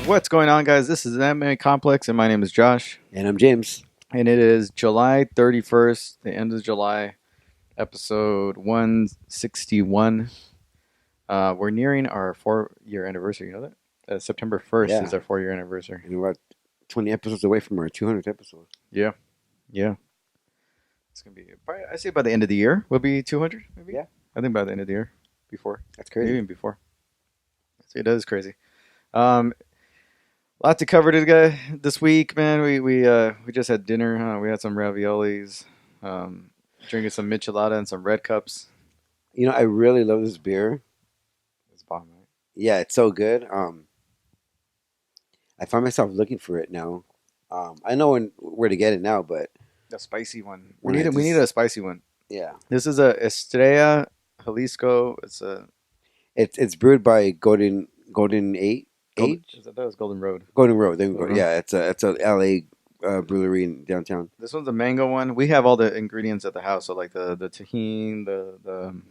What's going on, guys? This is MMA Complex, and my name is Josh. And I'm James. And it is July 31st, the end of July, episode 161. We're nearing our 4-year anniversary. You know that? September 1st is our 4-year anniversary. And we're about 20 episodes away from our 200th episode. Yeah. It's going to be, probably, I say by the end of the year, we'll be 200, maybe? Yeah. I think by the end of the year. Before. That's crazy. Maybe even before. It is crazy. Lot to cover this week, man. We just had dinner. Huh? We had some raviolis, drinking some michelada and some red cups. You know, I really love this beer. It's bomb, right? Yeah, it's so good. I find myself looking for it now. I know where to get it now, but the spicy one. We need a spicy one. Yeah. This is a Estrella Jalisco. It's brewed by Golden 8. I thought it was Golden Road. Golden Road. There we go. Yeah, it's a LA brewery in downtown. This one's a mango one. We have all the ingredients at the house, so like the tahini, the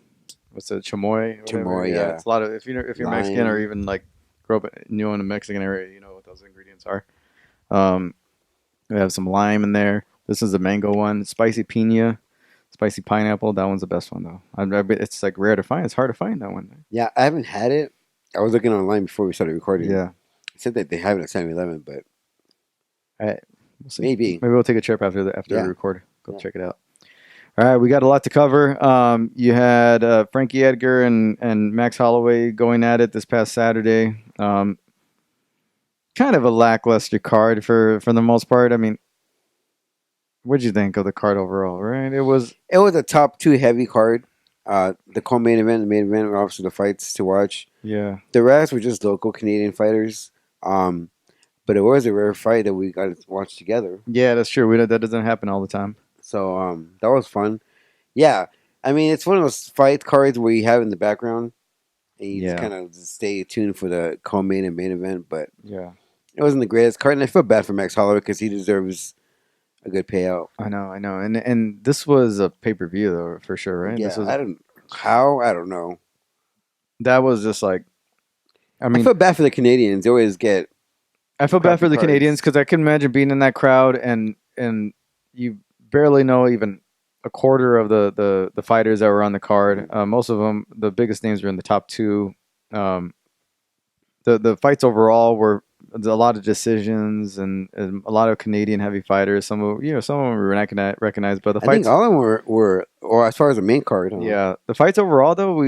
what's the chamoy? Chamoy, yeah. It's a lot of if you're Mexican or even like grew up new in a Mexican area, you know what those ingredients are. We have some lime in there. This is a mango one. Spicy piña, spicy pineapple. That one's the best one though. It's like rare to find. It's hard to find that one. Yeah, I haven't had it. I was looking online before we started recording. Yeah. It said that they have it at 7-Eleven, but we'll see. Maybe we'll take a trip after we record. Go check it out. All right, we got a lot to cover. You had Frankie Edgar and Max Holloway going at it this past Saturday. Kind of a lackluster card for the most part. I mean, what'd you think of the card overall? Right, it was a top 2 heavy card. The co-main event, the main event were obviously the fights to watch. Yeah. The rest were just local Canadian fighters. But it was a rare fight that we got to watch together. Yeah, that's true. That doesn't happen all the time. So that was fun. Yeah. I mean, it's one of those fight cards where you have in the background and you just kind of stay tuned for the co-main and main event. But yeah, it wasn't the greatest card. And I feel bad for Max Holloway because he deserves a good payout. I know. And this was a pay-per-view, though, for sure, right? Yeah, this was, I don't know. That was just like, I mean, I feel bad for the Canadians. They always get. I feel bad for the Canadians because I can imagine being in that crowd and you barely know even a quarter of the fighters that were on the card. Most of them, the biggest names were in the top 2. The fights overall were a lot of decisions and a lot of Canadian heavy fighters. Some of them were recognized, but the fights. I think all of them were or as far as the main card. Yeah, the fights overall though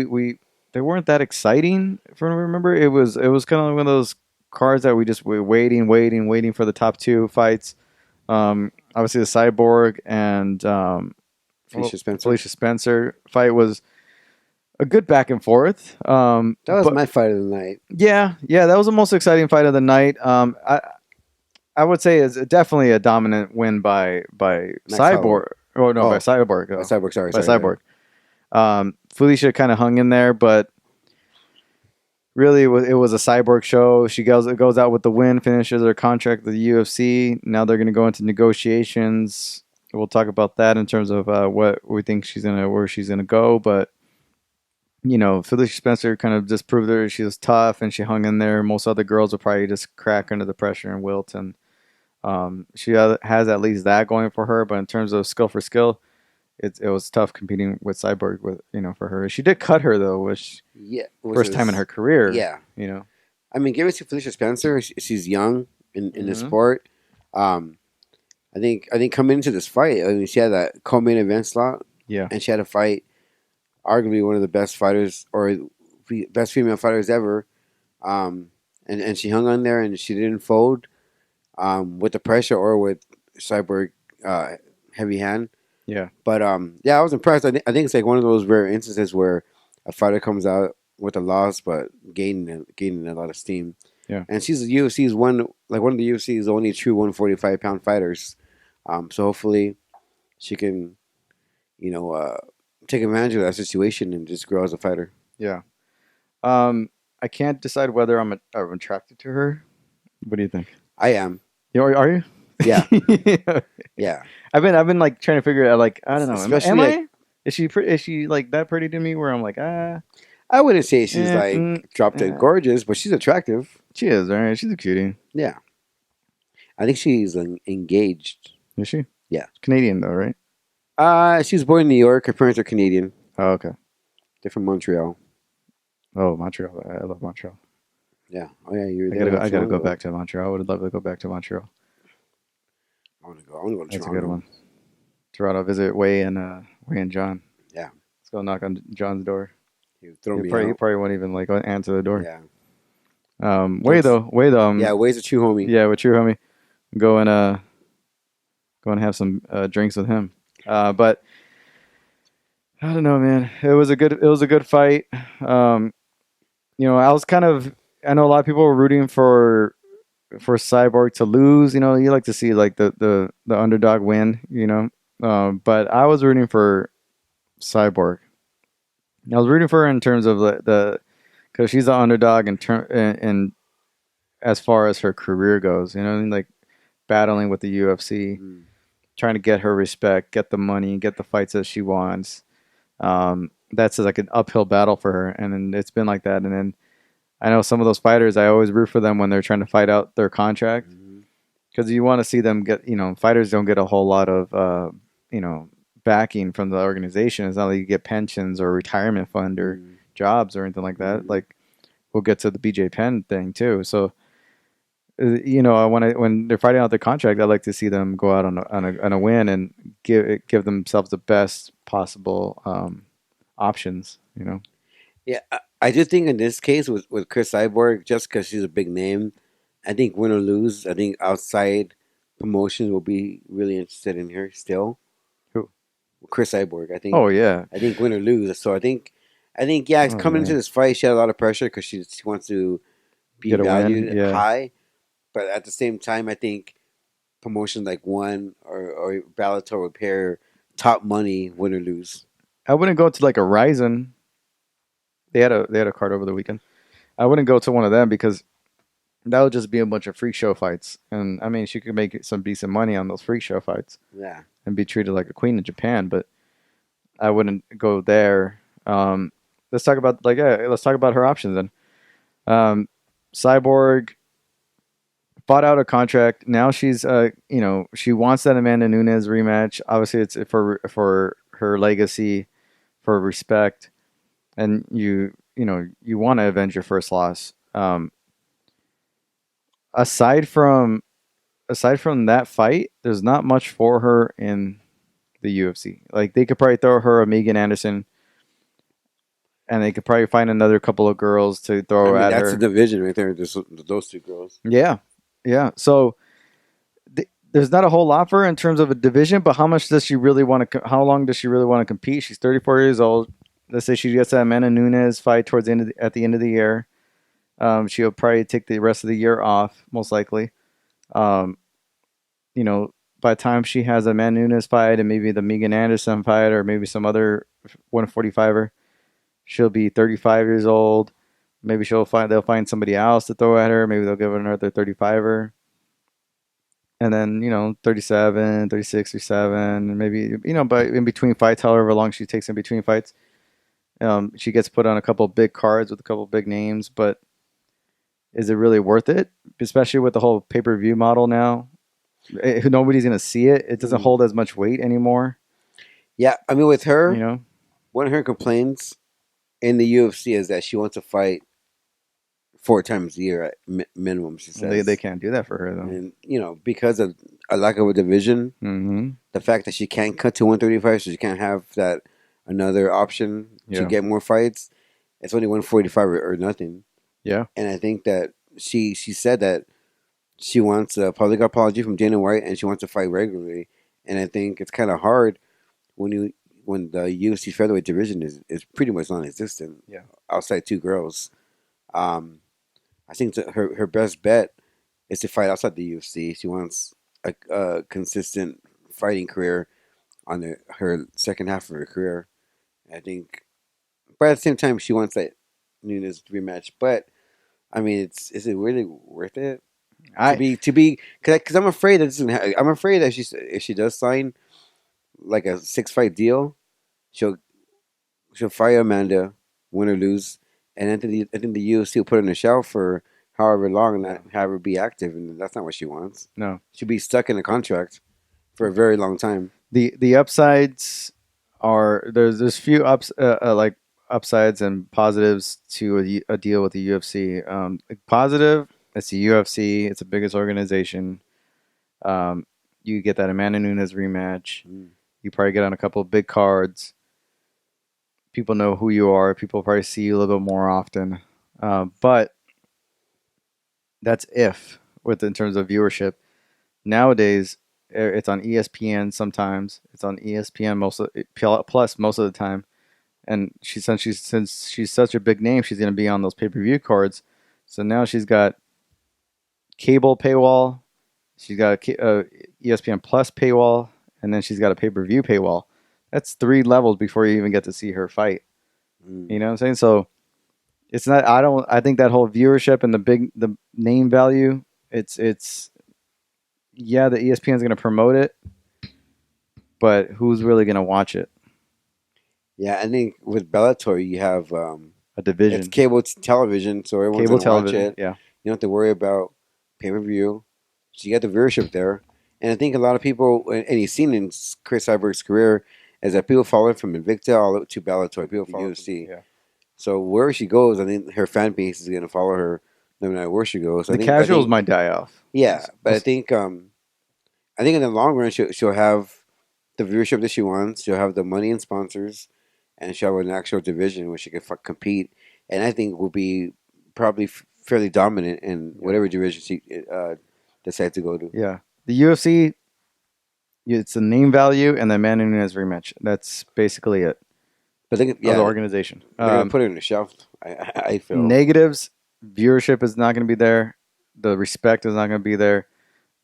they weren't that exciting. If I remember, it was kind of one of those cards that we just were waiting for the top 2 fights. Obviously the Cyborg and Felicia Spencer fight was a good back and forth. That was my fight of the night. Yeah, that was the most exciting fight of the night. I would say it's definitely a dominant win by Cyborg. Oh no, by Cyborg. By Cyborg, sorry. By Cyborg. Felicia kind of hung in there, but really it was a Cyborg show. She goes out with the win, finishes her contract with the UFC. Now they're going to go into negotiations. We'll talk about that in terms of what we think where she's gonna go. But Felicia Spencer kind of just proved her she was tough and she hung in there. Most other girls will probably just crack under the pressure and wilt. And she has at least that going for her. But in terms of skill for skill, it was tough competing with Cyborg for her. She did cut her though, which first time in her career. Yeah, I mean, give it to Felicia Spencer. She's young in the sport. I think coming into this fight, I mean, she had that co-main event slot. Yeah, and she had to fight arguably one of the best fighters or best female fighters ever. And she hung on there and she didn't fold with the pressure or with Cyborg heavy hand. Yeah. But I was impressed. I think it's like one of those rare instances where a fighter comes out with a loss but gaining a lot of steam. Yeah. And she's the UFC's one of the UFC's only true 145-pound fighters. So hopefully she can, take advantage of that situation and just grow as a fighter. Yeah. I can't decide whether I'm attracted to her. What do you think? I am. Are you? Yeah. Okay. Yeah. I've been like trying to figure it out. Like, I don't know. Especially am like, I? Is she like that pretty to me? Where I'm like, I wouldn't say she's like drop dead gorgeous, but she's attractive. She is, right? She's a cutie. Yeah, I think she's engaged. Is she? Yeah. Canadian though, right? She was born in New York. Her parents are Canadian. Oh, okay. They're from Montreal. Oh, Montreal. I love Montreal. Yeah. Oh yeah, you were I there gotta go. not I too gotta long go ago. back to Montreal. I would love to go back to Montreal. I want to go. I want to go to That's a Toronto. good one. Toronto. Visit Way and John. Yeah. Let's go knock on John's door. You throw He me probably, he out. probably won't even like answer the door. Yeah. Way though. Way though. Yeah. Way's a true homie. Yeah, with you, homie. Go and go and have some drinks with him. But I don't know, man. It was a good fight. I was kind of. I know a lot of people were rooting for Cyborg to lose. You like to see like the underdog win. But I was rooting for Cyborg. I was rooting for her in terms of the because she's the underdog and as far as her career goes. Like battling with the UFC, Mm. trying to get her respect, get the money, get the fights that she wants. That's like an uphill battle for her, and then it's been like that. And then I know some of those fighters, I always root for them when they're trying to fight out their contract Mhm. because you want to see them get. Fighters don't get a whole lot of backing from the organization. It's not like you get pensions or retirement fund or Mhm. jobs or anything like that. Mhm. Like we'll get to the BJ Penn thing too. So when they're fighting out their contract, I like to see them go out on a win and give themselves the best possible options. Yeah, I just think in this case with Chris Cyborg, just because she's a big name, I think win or lose, I think outside promotions will be really interested in her still. Who? Chris Cyborg, I think. Oh yeah. I think win or lose. So I think yeah, Oh coming into man. this fight, she had a lot of pressure because she wants to be Get a win. valued Yeah. high, but at the same time, I think promotions like One or Bellator would pay her top money, win or lose. I wouldn't go to like a Ryzen. They had a card over the weekend. I wouldn't go to one of them because that would just be a bunch of freak show fights. And I mean, she could make some decent money on those freak show fights Yeah. and be treated like a queen in Japan. But I wouldn't go there. Let's talk about let's talk about her options then. Cyborg bought out a contract. Now she's she wants that Amanda Nunes rematch. Obviously, it's for her legacy, for respect, and you want to avenge your first loss. Aside from that fight, there's not much for her in the UFC. Like they could probably throw her a Megan Anderson, and they could probably find another couple of girls to I throw mean, at that's the her. division right there. Just those two girls. Yeah, yeah. So there's not a whole lot for her in terms of a division, but how much does she really want to? How long does she really want to compete? She's 34 years old. Let's say she gets that Amanda Nunes fight towards at the end of the year. She'll probably take the rest of the year off, most likely. Um, by the time she has a Amanda Nunes fight and maybe the Megan Anderson fight or maybe some other 145er, she'll be 35 years old. Maybe they'll find somebody else to throw at her. Maybe they'll give her another 35er. And then, 37, 36, 37, and maybe, but in between fights, however long she takes in between fights, she gets put on a couple big cards with a couple big names. But is it really worth it? Especially with the whole pay-per-view model now. Nobody's going to see it. It doesn't hold as much weight anymore. Yeah, I mean, with her, You know? one of her complaints in the UFC is that she wants to fight 4 times a year at minimum. She says They can't do that for her, though. and because of a lack of a division, Mm-hmm. the fact that she can't cut to 135, so she can't have that another option to Yeah. get more fights. It's only 145 or nothing. Yeah. And I think that she said that she wants a public apology from Dana White and she wants to fight regularly. And I think it's kind of hard when the UFC featherweight division is pretty much non-existent. Yeah. Outside two girls. I think that her best bet is to fight outside the UFC. She wants a consistent fighting career on her second half of her career. I think, but at the same time, she wants that Nunes rematch. But I mean, is it really worth it to be? Because I'm afraid that I'm afraid that if she does sign like a 6-fight deal, she'll fire Amanda, win or lose, and I think the UFC will put her on the shelf for however long and not have her be active, and that's not what she wants. No. She'd be stuck in a contract for a very long time. The upsides are there's few like upsides and positives to a deal with the UFC. Positive, it's the UFC. It's the biggest organization. You get that Amanda Nunes rematch. You probably get on a couple of big cards. People know who you are. People probably see you a little bit more often. But that's if in terms of viewership. Nowadays, it's on ESPN sometimes. It's on ESPN plus most of the time. And since she's such a big name, she's going to be on those pay-per-view cards. So now she's got cable paywall. She's got a ESPN Plus paywall, and then she's got a pay-per-view paywall. That's 3 levels before you even get to see her fight. You know what I'm saying? So it's not. I think that whole viewership and the name value. It's yeah, the ESPN is going to promote it, but who's really going to watch it? Yeah, I think with Bellator you have A division. it's cable television, so everyone's going to watch it. Yeah. You don't have to worry about pay-per-view. So you got the viewership there. And I think a lot of people, and you've seen in Chris Cyborg's career, is that people follow him from Invicta all up to Bellator. People follow UFC. Yeah. So wherever she goes, I think her fan base is going to follow her no matter where she goes. So The casuals might die off. Yeah, but I think in the long run, she'll have the viewership that she wants. She'll have the money and sponsors, and she'll have an actual division where she can compete. And I think will be probably fairly dominant in whatever division she decides to go to. Yeah. The UFC, it's a name value and the Amanda Nunes rematch. That's basically it. But Of the organization. They're going to put it on the shelf, I feel. Negatives, viewership is not going to be there. The respect is not going to be there.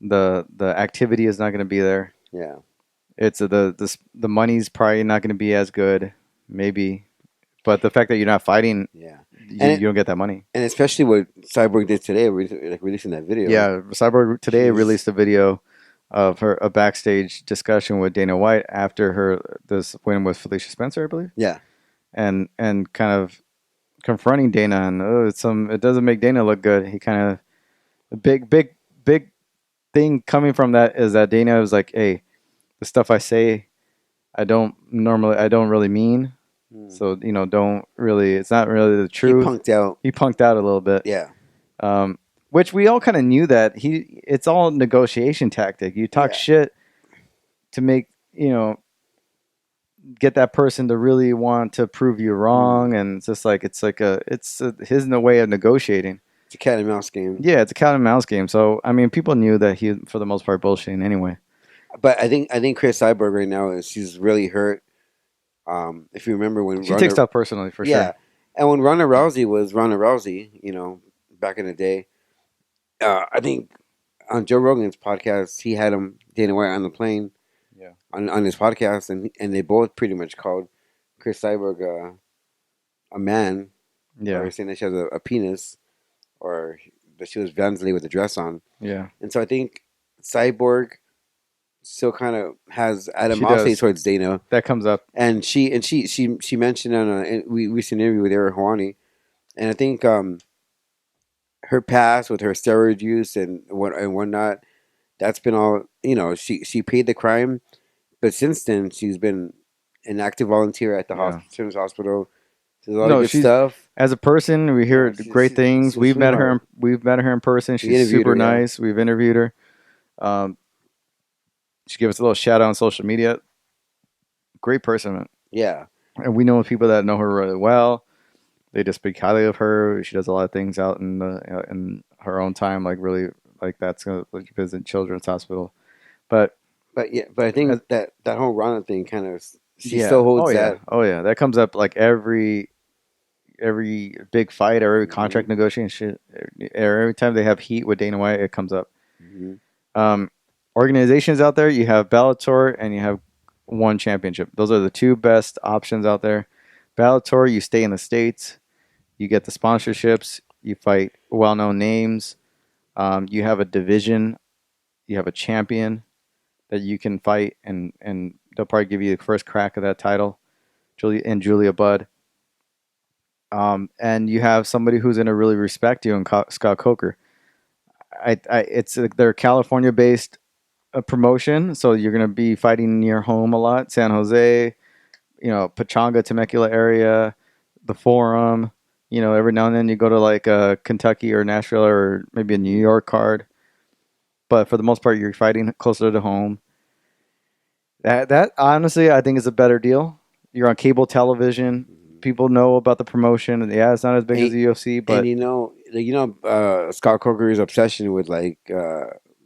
The activity is not going to be there. Yeah. It's the money's probably not going to be as good, maybe. But the fact that you're not fighting, yeah, you don't get that money. And especially what Cyborg did today, like releasing that video. Yeah, Cyborg today released a video of a backstage discussion with Dana White after this win with Felicia Spencer, I believe. Yeah, and kind of confronting Dana, and it doesn't make Dana look good. He kind of the big thing coming from that is that Dana was like, "Hey, the stuff I say, I don't really mean." So, don't really, it's not really the truth. He punked out a little bit. Yeah. Which we all kind of knew that it's all negotiation tactic. You talk shit to make, get that person to really want to prove you wrong. And it's just like, it's his way of negotiating. It's a cat and mouse game. Yeah, it's a cat and mouse game. So, I mean, people knew that he, for the most part, bullshitting anyway. But I think Chris Cyborg right now she's really hurt. If you remember when she takes stuff personally for sure. And when Ronda Rousey was Ronda Rousey, back in the day, I think on Joe Rogan's podcast he had Dana White on the plane, on his podcast, and they both pretty much called Chris Cyborg a man, or saying that she has a penis, or that she was Vansley with a dress on, and so I think Cyborg still kind of has animosity towards Dana. That comes up, and she mentioned on a recent interview with Eric Hawani, and I think her past with her steroid use and whatnot, that's been all she paid the crime, but since then she's been an active volunteer at the Children's Hospital. There's a lot of good stuff. As a person, we hear great things. We've met her in person. She's super nice. We've interviewed her. She gave us a little shout out on social media. Great person, man. Yeah. And we know people that know her really well. They just speak highly of her. She does a lot of things out in her own time, like really, like that's gonna visit Children's Hospital. But I think that whole Ronda thing kind of still holds that. Oh yeah, that comes up like every big fight or every contract negotiation, or every time they have heat with Dana White, it comes up. Mm-hmm. Organizations out there, you have Bellator and you have One Championship. Those are the two best options out there. Bellator, you stay in the States, you get the sponsorships, you fight well-known names, you have a division, you have a champion that you can fight, and they'll probably give you the first crack of that title, Julia Budd. And you have somebody who's going to really respect you in Scott Coker. It's they're California based promotion, so you're going to be fighting near home a lot. San Jose, Pachanga, Temecula area, the Forum. Every now and then you go to like Kentucky or Nashville or maybe a New York card. But for the most part, you're fighting closer to home. That honestly, I think is a better deal. You're on cable television. People know about the promotion, and yeah, it's not as big as the UFC, but and Scott Coker's obsession with like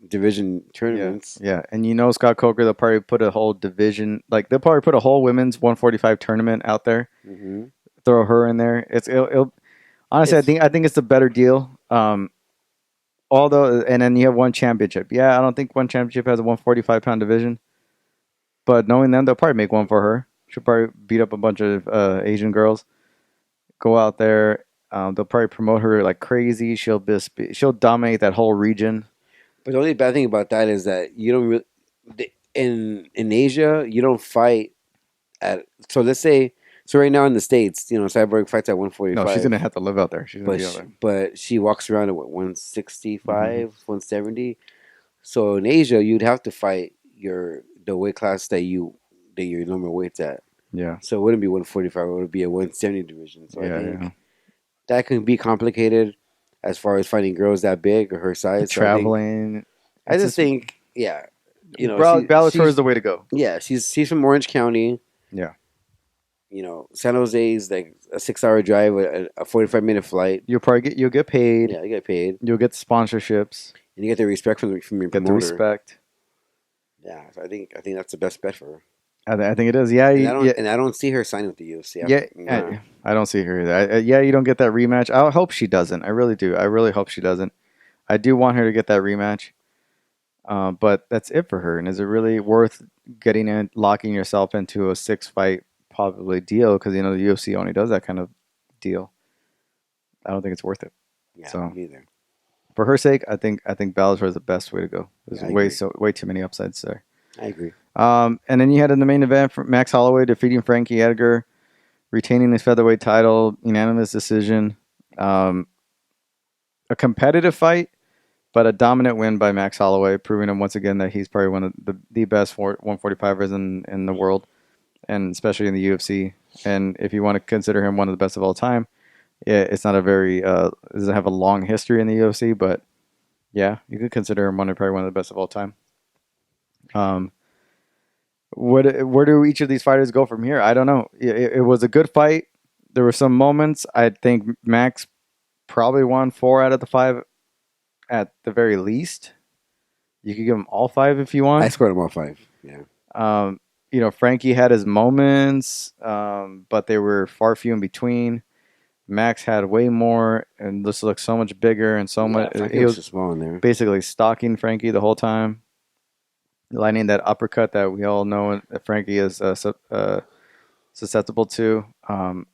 division tournaments. Yeah, and Scott Coker, they'll probably put a whole division, like they'll probably put a whole women's 145 tournament out there. Mm-hmm. Throw her in there. It'll honestly, I think it's a better deal. Although, and then you have one championship. Yeah, I don't think one championship has a 145-pound division. But knowing them, they'll probably make one for her. She'll probably beat up a bunch of Asian girls. Go out there. They'll probably promote her like crazy. She'll dominate that whole region. But the only bad thing about that is that you don't really in Asia you don't fight at. So let's say right now in the States, Cyborg fights at 145. No, she's gonna have to live out there. She's gonna be out there. But she walks around at 165, 170. So in Asia, you'd have to fight the weight class that your normal weight's at. Yeah. So it wouldn't be 145. It would be a 170 division. So I think that can be complicated as far as fighting girls that big or her size. Traveling. So I just think, yeah. Bellator is the way to go. Yeah, she's from Orange County. Yeah. San Jose is like a 6-hour drive, a 45-minute flight. You'll get paid. Yeah, you get paid. You'll get sponsorships. And you get the respect from your promoter. Get the respect. Yeah, so I think that's the best bet for her. I think it is. Yeah, and I don't see her signing with the UFC. I don't see her either. You don't get that rematch. I hope she doesn't. I really do. I really hope she doesn't. I do want her to get that rematch. But that's it for her. And is it really worth locking yourself into a 6-fight probably deal? Because the UFC only does that kind of deal. I don't think it's worth it. Yeah, so neither. For her sake, I think Bellator is the best way to go. There's way too many upsides there. I agree. And then you had in the main event Max Holloway defeating Frankie Edgar, retaining his featherweight title, unanimous decision. A competitive fight, but a dominant win by Max Holloway, proving him once again that he's probably one of the best 145ers in the world, and especially in the UFC. And if you want to consider him one of the best of all time, yeah, it's not doesn't have a long history in the UFC, but yeah, you could consider him probably one of the best of all time. Where do each of these fighters go from here? I don't know. It was a good fight. There were some moments. I think Max probably won 4 out of the 5 at the very least. You could give him all 5 if you want. I scored him all 5. Yeah. Frankie had his moments, but they were far few in between. Max had way more, and this looked so much bigger and so much. He was small in there. Basically stalking Frankie the whole time, lining that uppercut that we all know that Frankie is susceptible to. But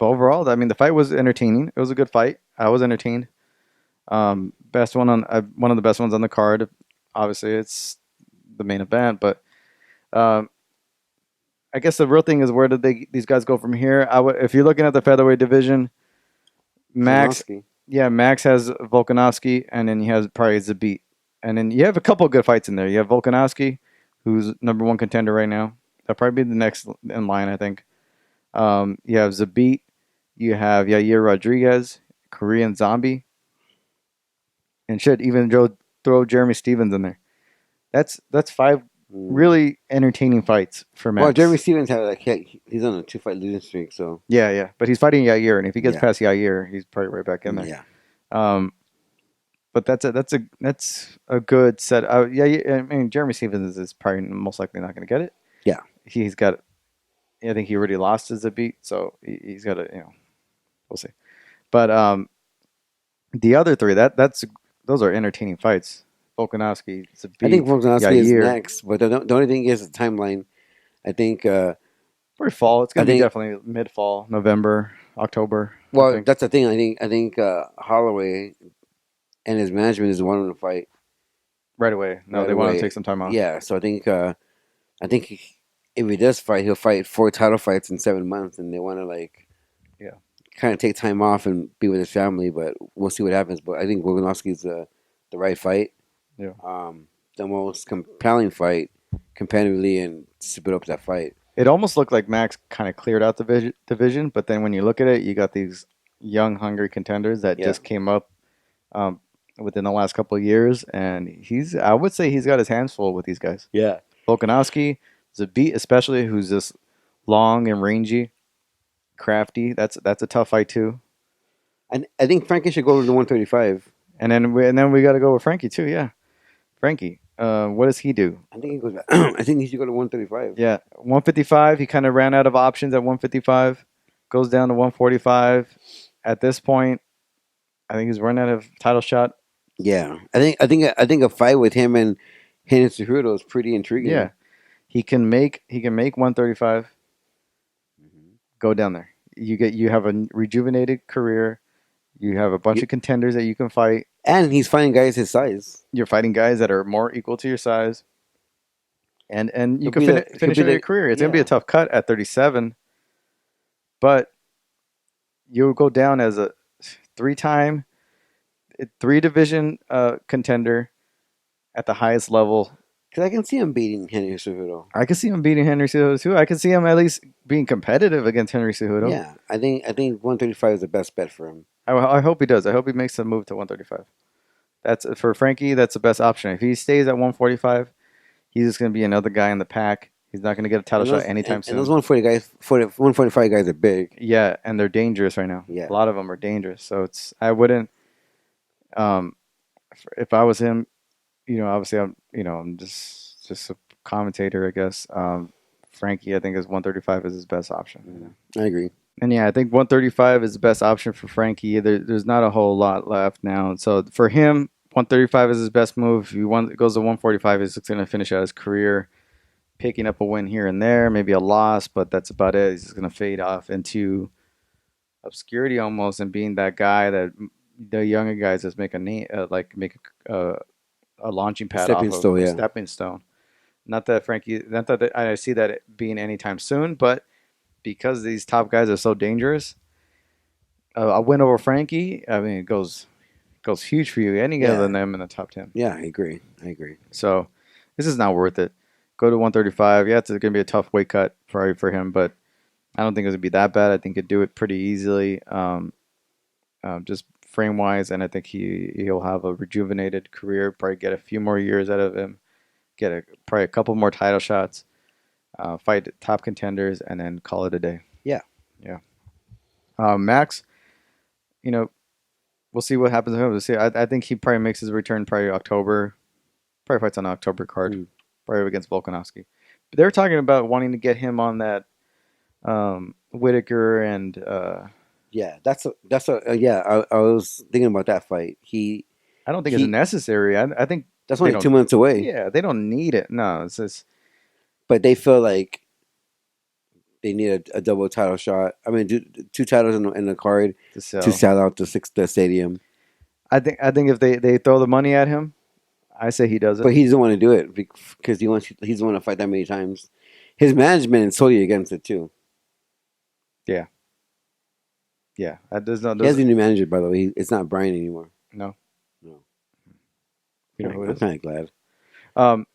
overall, I mean, the fight was entertaining. It was a good fight. I was entertained. Best one one of the best ones on the card. Obviously, it's the main event, but I guess the real thing is where did these guys go from here? If you're looking at the featherweight division, Max has Volkanovski, and then he has probably Zabit. And then you have a couple of good fights in there. You have Volkanovski, who's number 1 contender right now. That'll probably be the next in line, I think. You have Zabit. You have Yair Rodriguez, Korean Zombie. And even throw Jeremy Stevens in there. That's 5 really entertaining fights for Max. Well, Jeremy Stevens he's on a 2-fight losing streak, so yeah. But he's fighting Yair, and if he gets past Yair, he's probably right back in there. Yeah. But that's a good set. I mean, Jeremy Stevens is probably most likely not going to get it. Yeah, he's got. I think he already lost his beat, so he's got to. We'll see. But the other 3, those are entertaining fights. Volkanovski, Zabit, I think Volkanovski is Yair. next, but the only thing is the timeline. I think probably fall. It's going to be definitely mid-fall, November, October. Well, that's the thing. I think Holloway and his management is wanting to fight right away. No, they want to take some time off. Yeah, so I think if he does fight, he'll fight 4 title fights in 7 months, and they want to kind of take time off and be with his family. But we'll see what happens. But I think Volkanovski's the right fight. Yeah. The most compelling fight, competitively, and spit up that fight. It almost looked like Max kind of cleared out the division, but then when you look at it, you got these young, hungry contenders that Yeah. just came up within the last couple of years, and I would say he's got his hands full with these guys. Yeah. Volkanovski is a beat, especially who's just long and rangy, crafty. That's a tough fight too. And I think Frankie should go to the 135. And then we got to go with Frankie too. Yeah, Frankie. What does he do? I think he goes back. I think he should go to 135. Yeah, 155. He kind of ran out of options at 155. Goes down to 145. At this point, I think he's run out of title shot. Yeah, I think a fight with him and Henry Cejudo is pretty intriguing. Yeah, he can make 135. Go down there. You have a rejuvenated career. You have a bunch of contenders that you can fight. And he's fighting guys his size. You're fighting guys that are more equal to your size. And you can finish your career. It's going to be a tough cut at 37. But you'll go down as a three-division contender at the highest level. Because I can see him beating Henry Cejudo. I can see him beating Henry Cejudo too. I can see him at least being competitive against Henry Cejudo. Yeah, I think 135 is the best bet for him. I hope he does. I hope he makes the move to 135. That's for Frankie. That's the best option. If he stays at 145, he's just going to be another guy in the pack. He's not going to get a title shot anytime soon. And those 145 guys are big. Yeah, and they're dangerous right now. Yeah, a lot of them are dangerous. So I wouldn't. If I was him, obviously I'm just a commentator, I guess. Frankie, I think is 135 is his best option. I agree. And yeah, I think 135 is the best option for Frankie. There's not a whole lot left now. So for him, 135 is his best move. If he goes to 145, he's just going to finish out his career, picking up a win here and there, maybe a loss, but that's about it. He's just going to fade off into obscurity almost, and being that guy that the younger guys just make a name, make a launching pad stepping stone. Not that I see that being anytime soon, but because these top guys are so dangerous, a win over Frankie, I mean, it goes huge for you. Any other than them in the top 10. Yeah, I agree. So this is not worth it. Go to 135. Yeah, it's going to be a tough weight cut for him, but I don't think it's going to be that bad. I think he'd do it pretty easily, just frame wise, and I think he'll have a rejuvenated career. Probably get a few more years out of him. Get probably a couple more title shots. Fight top contenders, and then call it a day. Yeah. Max, we'll see what happens to him. We'll see. I think he probably makes his return probably October. Probably fights on the October card. Probably against Volkanovski. But they're talking about wanting to get him on that Whitaker and. Yeah, that's I was thinking about that fight. I don't think it's necessary. I think that's only 2 months away. Yeah, they don't need it. No, it's just. But they feel like they need a double title shot. I mean, 2 titles in the card to sell out the stadium. I think if they throw the money at him, I say he does it. But he doesn't want to do it because he doesn't want to fight that many times. His management is solely against it too. Yeah. Yeah, that does not. He has a new manager, by the way. It's not Brian anymore. No. You know who it is? I'm kind of glad.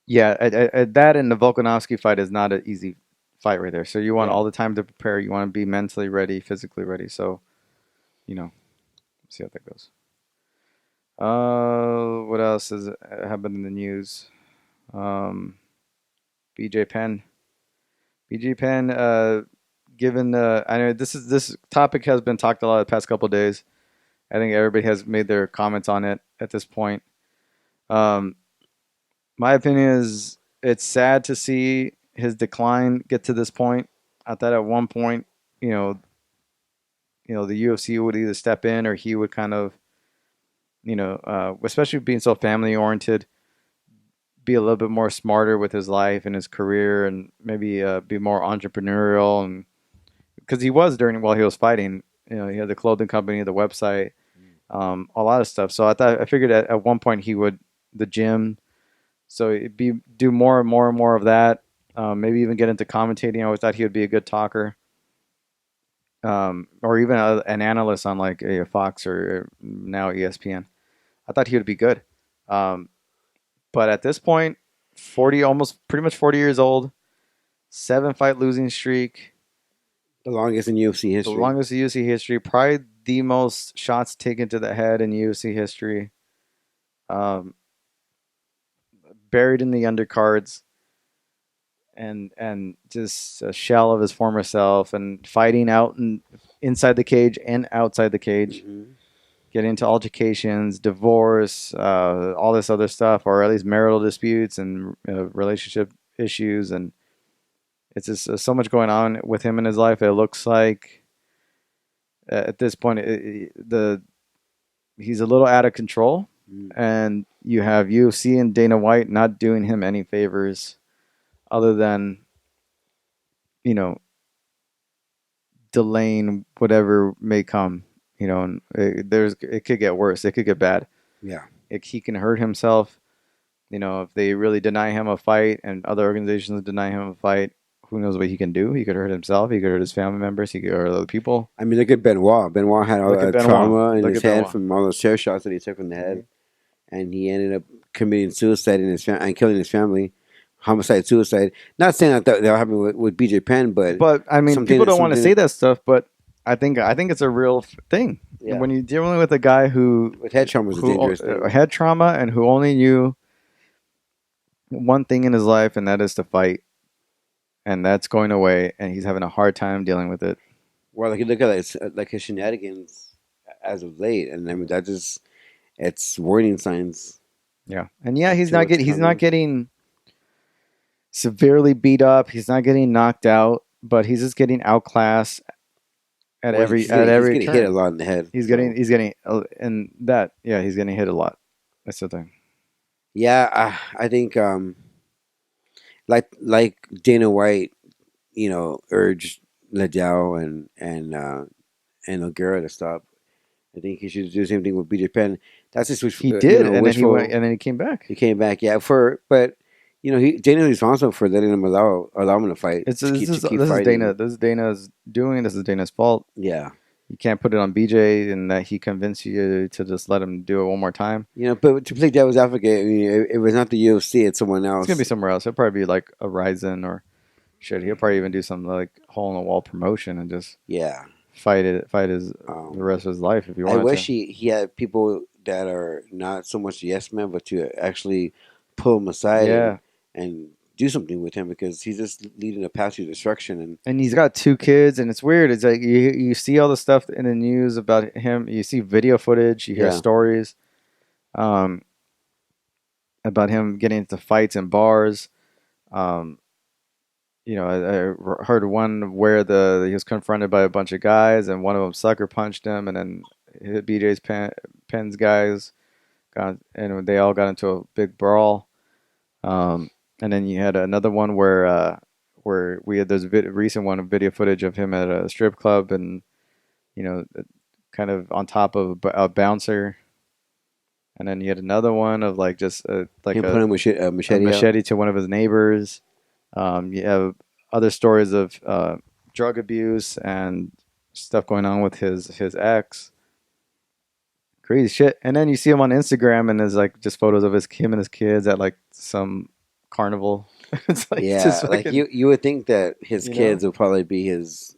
Yeah, that and the Volkanovski fight is not an easy fight right there. So you want all the time to prepare. You want to be mentally ready, physically ready. So, see how that goes. What else has happened in the news? BJ Penn. Given I know this topic has been talked a lot the past couple of days. I think everybody has made their comments on it at this point. My opinion is it's sad to see his decline get to this point. I thought at one point, the UFC would either step in or he would kind of, especially being so family oriented, be a little bit more smarter with his life and his career, and maybe be more entrepreneurial. And because he was while he was fighting, he had the clothing company, the website, a lot of stuff. So I figured at one point the gym. So it'd do more and more of that. Maybe even get into commentating. I always thought he would be a good talker. or even an analyst on like a Fox or now ESPN. I thought he would be good. Um, but at this point, 40, almost pretty much 40 years old, 7-fight losing streak, The longest in UFC the history. longest in UFC history, probably the most shots taken to the head in UFC history. Um, Buried in the undercards, and just a shell of his former self, and fighting out and inside the cage and outside the cage. Mm-hmm. Get into altercations, divorce, all this other stuff, or at least marital disputes and relationship issues, and it's just so much going on with him in his life. It looks like at this point, he's a little out of control, and you have UFC and Dana White not doing him any favors, other than delaying whatever may come. And it could get worse. It could get bad. Yeah. He can hurt himself. If they really deny him a fight and other organizations deny him a fight, who knows what he can do? He could hurt himself. He could hurt his family members. He could hurt other people. I mean, look at Benoit. Benoit had all Look at that Benoit. trauma in Look his at head Benoit. from all those chair shots that he took from the head, and he ended up committing suicide in his and killing his family, homicide, suicide. Not saying that happened with BJ Penn, but I mean, people don't want to say that stuff, but I think it's a real thing. Yeah. When you're dealing with a guy who with head trauma is a dangerous thing. Head trauma, and who only knew one thing in his life, and that is to fight, and that's going away, and he's having a hard time dealing with it. Well, like you look at like his shenanigans as of late, and I mean it's warning signs. Yeah, and he's not getting severely beat up. He's not getting knocked out, but he's just getting outclassed at every turn. He's getting hit a lot in the head. He's getting he's getting hit a lot. That's the thing. Yeah, I think like Dana White, urged Liddell and O'Gara to stop. I think he should do the same thing with BJ Penn. That's just he did, and then he came back. He came back, yeah. But Dana's responsible for letting him allow him to fight. This is Dana. This is Dana's doing. This is Dana's fault. Yeah. You can't put it on BJ and that he convinced you to just let him do it one more time. But to play devil's advocate, it was not the UFC, it's someone else. It's going to be somewhere else. It'll probably be like a Ryzen or shit. He'll probably even do some like hole in the wall promotion and just fight his the rest of his life if you want. I wish he had people that are not so much yes men, but to actually pull him aside and do something with him, because he's just leading a path to destruction. And he's got 2 kids, and it's weird. It's like you see all the stuff in the news about him. You see video footage. You hear stories about him getting into fights in bars. I heard one where he was confronted by a bunch of guys, and one of them sucker punched him, and then hit BJ's Penn's guys, and they all got into a big brawl. And then you had another one where we had this recent one of video footage of him at a strip club, and kind of on top of a bouncer. And then you had another one of like just like a machete to one of his neighbors. You have other stories of drug abuse and stuff going on with his ex. Crazy shit. And then you see him on Instagram, and there's like just photos of him and his kids at like some carnival. It's like, like you would think that his kids will probably be his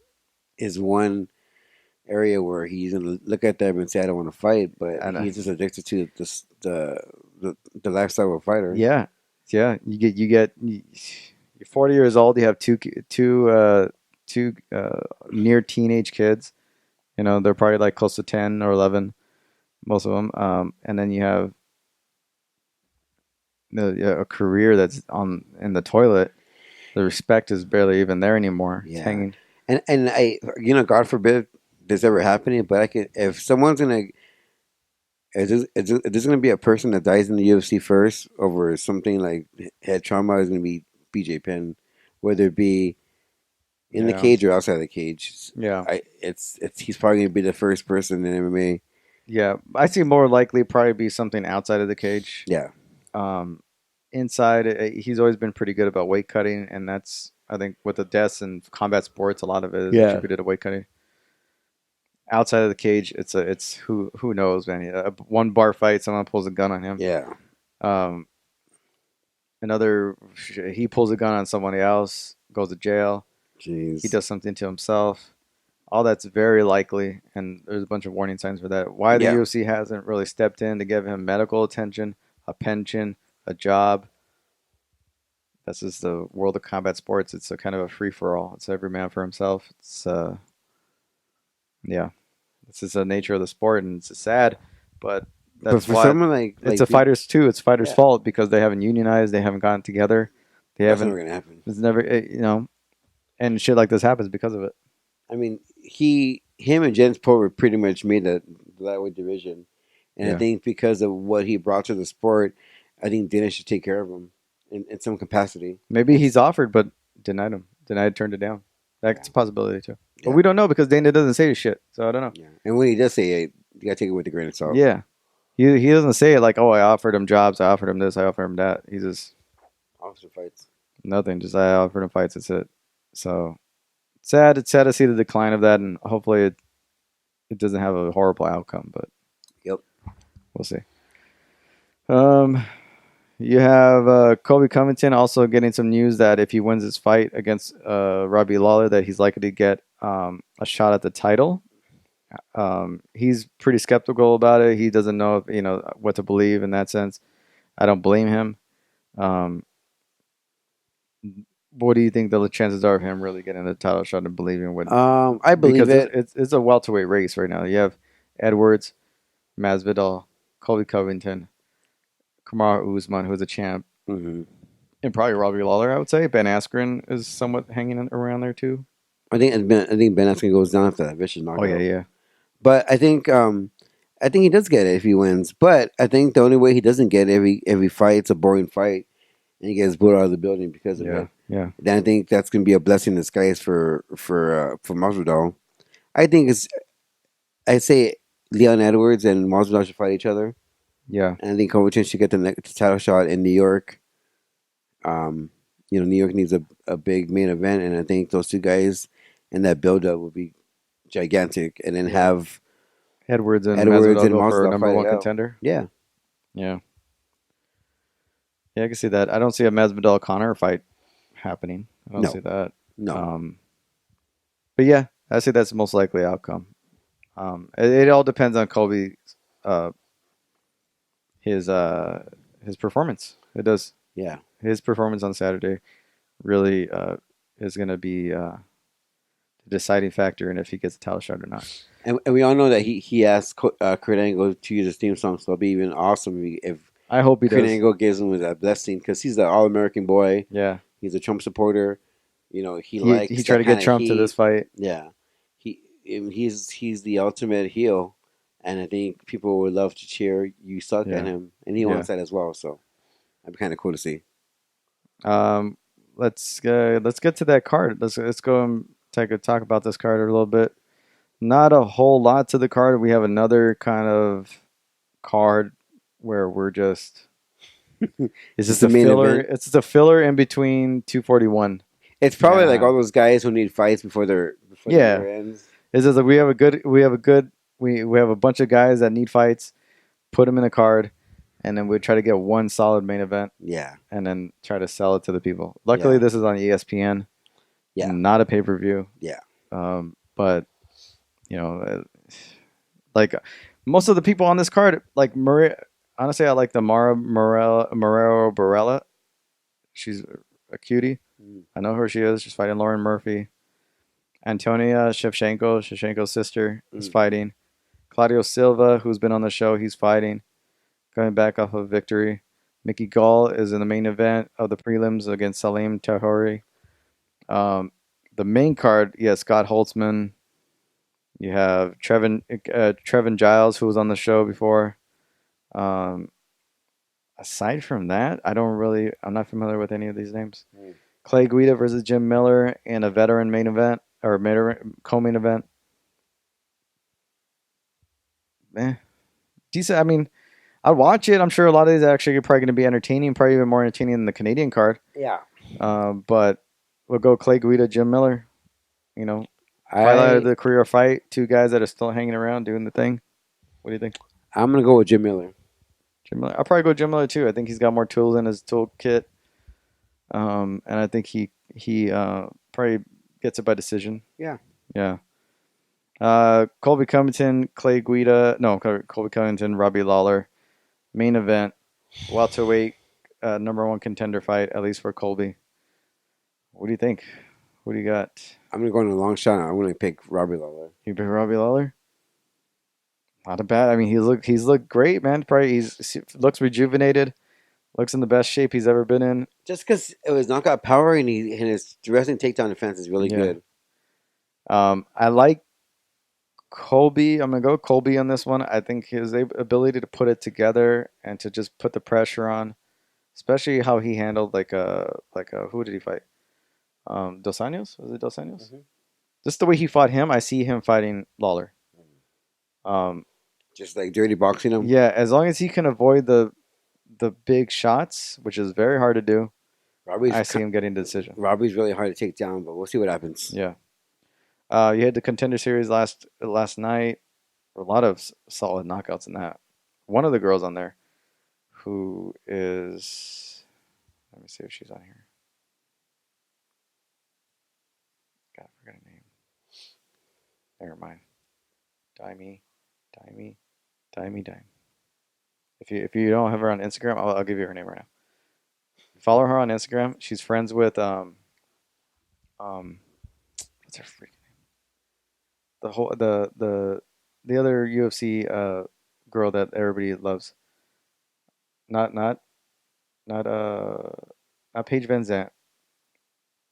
one area where he's gonna look at them and say, "I don't want to fight," but he's just addicted to the lifestyle of a fighter. Yeah. You're 40 years old. You have two near teenage kids. They're probably like close to 10 or 11, most of them. And then you have a career that's in the toilet. The respect is barely even there anymore. Yeah. It's hanging. And I, God forbid this ever happening, but if someone's gonna, is this gonna be a person that dies in the UFC first over something like head trauma, is gonna be BJ Penn, whether it be in the cage or outside the cage. Yeah, he's probably gonna be the first person in MMA. Yeah, I see more likely probably be something outside of the cage. Yeah. Inside, he's always been pretty good about weight cutting, and that's, I think, with the deaths in combat sports, a lot of it is attributed to weight cutting. Outside of the cage, it's who knows, man. One bar fight, someone pulls a gun on him. Yeah. Um, another, he pulls a gun on somebody else, goes to jail. He Jeez. does something to himself. All that's very likely, and there's a bunch of warning signs for that. Why the Yeah. UFC hasn't really stepped in to give him medical attention, a pension, a job. This is the world of combat sports. It's a kind of a free for all. It's every man for himself. It's yeah, this is the nature of the sport, and it's sad, but But that's for why someone it's a fighters too. It's fighters' Yeah. fault because they haven't unionized. They haven't gotten together. They that's haven't. never gonna happen. It's never, and shit like this happens because of it. I mean, him and Jens Pover pretty much made the lightweight division, and Yeah. I think because of what he brought to the sport, I think Dennis should take care of him in some capacity. Maybe he's offered, but denied him. Turned it down. That's Yeah. a possibility too. But Yeah. we don't know because Dana doesn't say shit, so I don't know. Yeah, and when he does say it, you gotta take it with a grain of salt. Yeah, he doesn't say it like, oh, I offered him jobs, I offered him this, I offered him that. He just Officer fights. nothing. Just I offered him fights. That's it. So sad. It's sad to see the decline of that, and hopefully it doesn't have a horrible outcome. But Yep. we'll see. You have Kobe Covington also getting some news that if he wins his fight against Robbie Lawler, that he's likely to get a shot at the title. He's pretty skeptical about it. He doesn't know what to believe in that sense. I don't blame him. What do you think the chances are of him really getting the title shot and believing what? I believe because it. it's a welterweight race right now. You have Edwards, Masvidal, Colby Covington, Kamaru Usman, who's a champ, hmm and probably Robbie Lawler. I would say Ben Askren is somewhat hanging around there too. I think Ben Askren goes down after that vicious knockout. Oh yeah. But I think he does get it if he wins. But I think the only way he doesn't get every fight, it's a boring fight, and he gets booed out of the building because of it. Yeah. Then I think that's gonna be a blessing in disguise for Masvidal. I say Leon Edwards and Masvidal should fight each other, Yeah. and I think Covington should get the next title shot in New York. New York needs a big main event, and I think those two guys and that build up will be gigantic, and then have Edwards and Edwards Masvidal and go for a Masvidal number fight one it out. contender. Yeah. Yeah, I can see that. I don't see a Masvidal Connor fight happening. I don't No. see that. No. But yeah, I see that's the most likely outcome. It all depends on Colby, his performance. It does. Yeah. His performance on Saturday really is going to be the deciding factor in if he gets a title shot or not. And we all know that he asked Kurt Angle to use his theme song, so it'll be even awesome if I hope he Kurt does. Angle gives him that blessing, because he's the All-American boy. Yeah, He's a Trump supporter. He he tried to get Trump to this fight. Yeah, he's the ultimate heel, and I think people would love to cheer "You Suck" Yeah. at him, and he wants that as well. So that'd be kind of cool to see. Let's get to that card. Let's go and talk about this card a little bit. Not a whole lot to the card. We have another kind of card where we're just it's just a main filler. event. It's just a filler in between 241. It's probably Yeah. like all those guys who need fights before the year ends. It's just like we have a bunch of guys that need fights. Put them in a card, and then we try to get one solid main event. Yeah. And then try to sell it to the people. Luckily, this is on ESPN. Yeah. Not a pay-per-view. Yeah. But like most of the people on this card, like Maria. Honestly, I like the Mara Morero Barella. She's a cutie. I know who she is. She's fighting Lauren Murphy. Antonia Shevchenko's sister, is fighting. Claudio Silva, who's been on the show, he's fighting. Going back off of victory. Mickey Gall is in the main event of the prelims against Salim Tahori. The main card, Scott Holtzman. You have Trevin Giles, who was on the show before. Aside from that, I'm not familiar with any of these names. Clay Guida versus Jim Miller in a veteran main event or co-main event. Decent. I mean, I'd watch it. I'm sure a lot of these are actually probably going to be entertaining, probably even more entertaining than the Canadian card. Yeah. But we'll go Clay Guida, Jim Miller. Highlight of the career fight. Two guys that are still hanging around doing the thing. What do you think? I'm gonna go with Jim Miller. Jim Miller. I'll probably go Jim Miller too. I think he's got more tools in his toolkit. And I think he probably gets it by decision. Yeah. Yeah. Colby Covington, Colby Covington, Robbie Lawler. Main event, welterweight, number one contender fight, at least for Colby. What do you think? What do you got? I'm gonna go on a long shot. I'm gonna pick Robbie Lawler. You pick Robbie Lawler? Not a bad. I mean, he's looked great, man. Probably looks rejuvenated. Looks in the best shape he's ever been in. Just because it was knockout power and his wrestling takedown defense is really good. I like Colby. I'm gonna go Colby on this one. I think his ability to put it together and to just put the pressure on, especially how he handled who did he fight? Dos Anjos? Was it Dos Anjos? Mm-hmm. Just the way he fought him, I see him fighting Lawler. Just like dirty boxing him. Yeah, as long as he can avoid the big shots, which is very hard to do. I see him getting the decision. Robbie's really hard to take down, but we'll see what happens. Yeah. You had the Contender Series last night. A lot of solid knockouts in that. One of the girls on there, who is, let me see if she's on here. God, I forgot her name. Never mind. Dime. If you don't have her on Instagram, I'll give you her name right now. Follow her on Instagram. She's friends with what's her freaking name? The other UFC girl that everybody loves. Not Paige Van Zandt.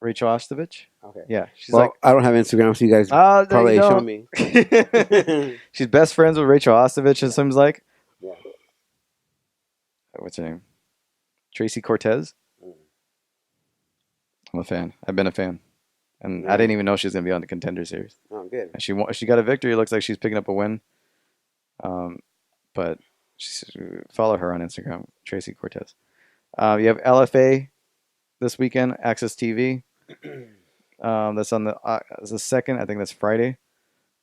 Rachel Ostovich. Okay. Yeah, she's I don't have Instagram, so you guys probably show me. She's best friends with Rachel Ostovich. It seems like. Yeah. What's her name? Tracy Cortez. I'm a fan. I've been a fan, and I didn't even know she was gonna be on the Contender Series. Oh, good. And she got a victory. It looks like she's picking up a win. But follow her on Instagram, Tracy Cortez. You have LFA this weekend, Access TV. That's on the 2nd. I think that's Friday.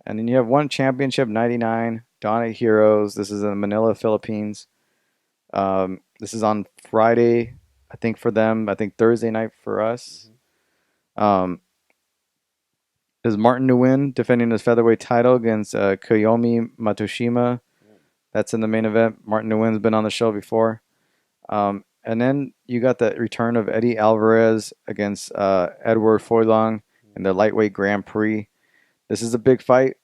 And then you have One Championship 99, Dawn of Heroes. This is in Manila, Philippines. This is on Friday, I think, for them. I think Thursday night for us. Is Martin Nguyen defending his featherweight title against Kiyomi Matsushima. That's in the main event. Martin Nguyen's been on the show before. And then you got the return of Eddie Alvarez against Edward Foilong in the lightweight Grand Prix. This is a big fight.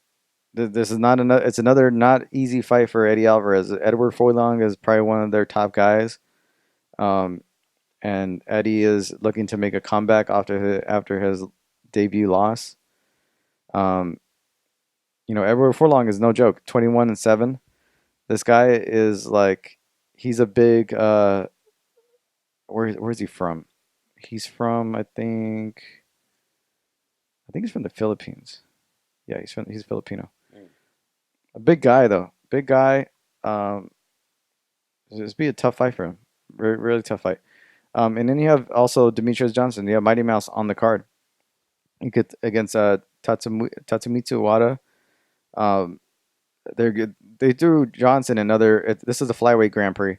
This is not another. It's another not easy fight for Eddie Alvarez. Edward Foilong is probably one of their top guys, and Eddie is looking to make a comeback after his debut loss. Edward Foilong is no joke. 21-7. This guy is like, he's a big. Where's he from? He's from, I think he's from the Philippines. Yeah, he's Filipino. A big guy though. Big guy. This be a tough fight for him. Really, really tough fight. And then you have also Demetrius Johnson. You have Mighty Mouse on the card. You get against Tatsumitsu Wada. They're good. They threw Johnson another. This is a flyweight Grand Prix.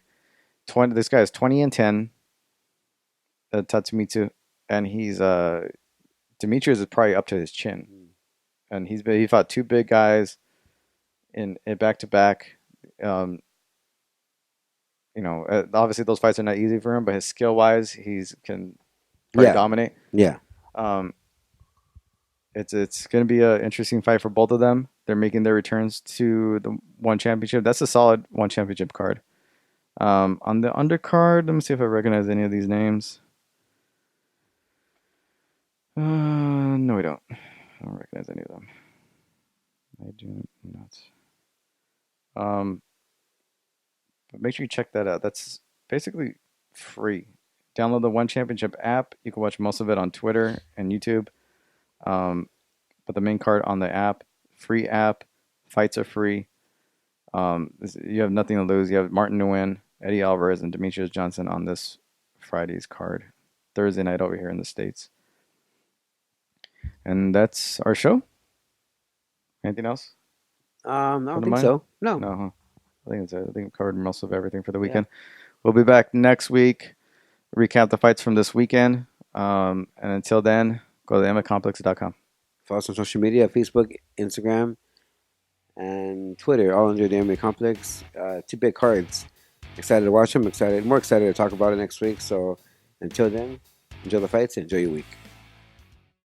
This guy is 20-10. Tatsumitsu, and he's Demetrius is probably up to his chin, and he fought two big guys in back to back. Obviously those fights are not easy for him, but his skill wise, can dominate. Yeah. It's going to be an interesting fight for both of them. They're making their returns to the One Championship. That's a solid One Championship card. On the undercard, let me see if I recognize any of these names. No, we don't. I don't recognize any of them. I do not. But make sure you check that out. That's basically free. Download the One Championship app. You can watch most of it on Twitter and YouTube. But the main card on the app, free app. Fights are free. You have nothing to lose. You have Martin Nguyen, Eddie Alvarez, and Demetrius Johnson on this Friday's card. Thursday night over here in the States. And that's our show. Anything else? I Come don't to think mind? so. No. No, huh? I think it's it. I think I've covered most of everything for the Yeah. weekend. We'll be back next week. Recap the fights from this weekend. And until then, go to MMAComplex.com. Follow us on social media: Facebook, Instagram, and Twitter, all under the MMA Complex. Two big cards. Excited to watch them. More excited to talk about it next week. So until then, enjoy the fights and enjoy your week.